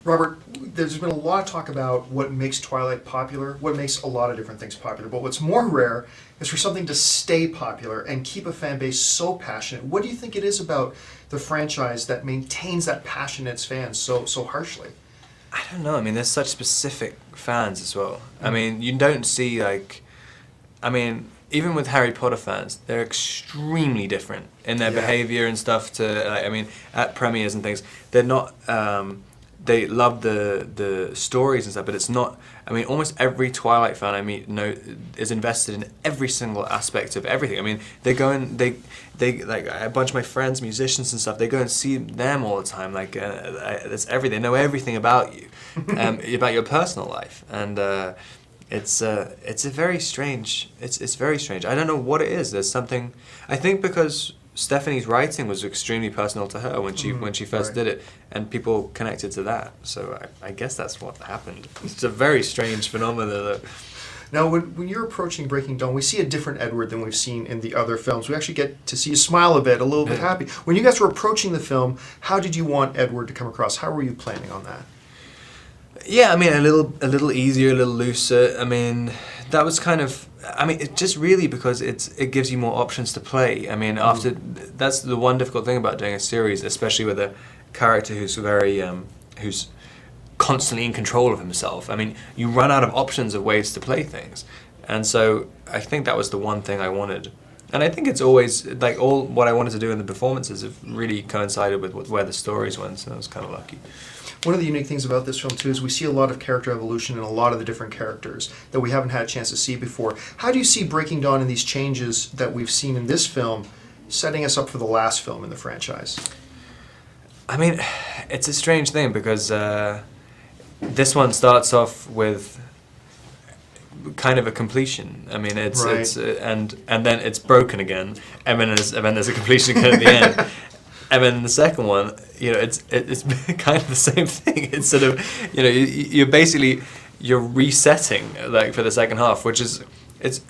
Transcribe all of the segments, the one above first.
Robert, there's been a lot of talk about what makes Twilight popular, what makes a lot of different things popular, but what's more rare is for something to stay popular and keep a fan base so passionate. What do you think it is about the franchise that maintains that passion in its fans so harshly? I don't know. I mean, there's such specific fans as well. I mean, you don't see even with Harry Potter fans, they're extremely different in their behavior and stuff. At premieres and things, they're not. They love the stories and stuff, but it's not. I mean, almost every Twilight fan I meet is invested in every single aspect of everything. I mean, they go and they like a bunch of my friends, musicians and stuff. They go and see them all the time. Like it's everything. They know everything about you, about your personal life, and it's a very strange. It's very strange. I don't know what it is. There's something. I think because Stephanie's writing was extremely personal to her when she first did it, and people connected to that. So I guess that's what happened. It's a very strange phenomenon. Now, when you're approaching Breaking Dawn, we see a different Edward than we've seen in the other films. We actually get to see you smile a bit, a little bit happy. When you guys were approaching the film, how did you want Edward to come across? How were you planning on that? Yeah, I mean, a little easier, a little looser. I mean, that was kind of. I mean, it just really because it gives you more options to play. I mean, that's the one difficult thing about doing a series, especially with a character who's who's constantly in control of himself. I mean, you run out of options of ways to play things, and so I think that was the one thing I wanted. And I think it's always like all what I wanted to do in the performances have really coincided with where the stories went. So I was kind of lucky. One of the unique things about this film, too, is we see a lot of character evolution in a lot of the different characters that we haven't had a chance to see before. How do you see Breaking Dawn and these changes that we've seen in this film setting us up for the last film in the franchise? I mean, it's a strange thing because this one starts off with kind of a completion. I mean, it's and then it's broken again, and then there's a completion again at the end. And then the second one, it's kind of the same thing. It's sort of, you're resetting like for the second half, which is,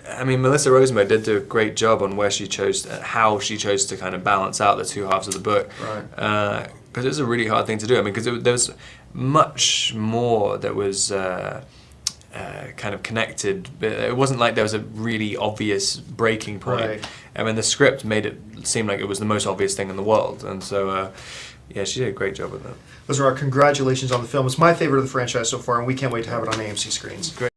I mean, Melissa Rosenberg did do a great job on how she chose to kind of balance out the two halves of the book. Right. Because it was a really hard thing to do. I mean, because there was much more that was kind of connected. It wasn't like there was a really obvious breaking point. Right. I mean, the script made it seem like it was the most obvious thing in the world, and so she did a great job with that. Those are our congratulations on the film. It's my favorite of the franchise so far, and we can't wait to have it on AMC screens. Great.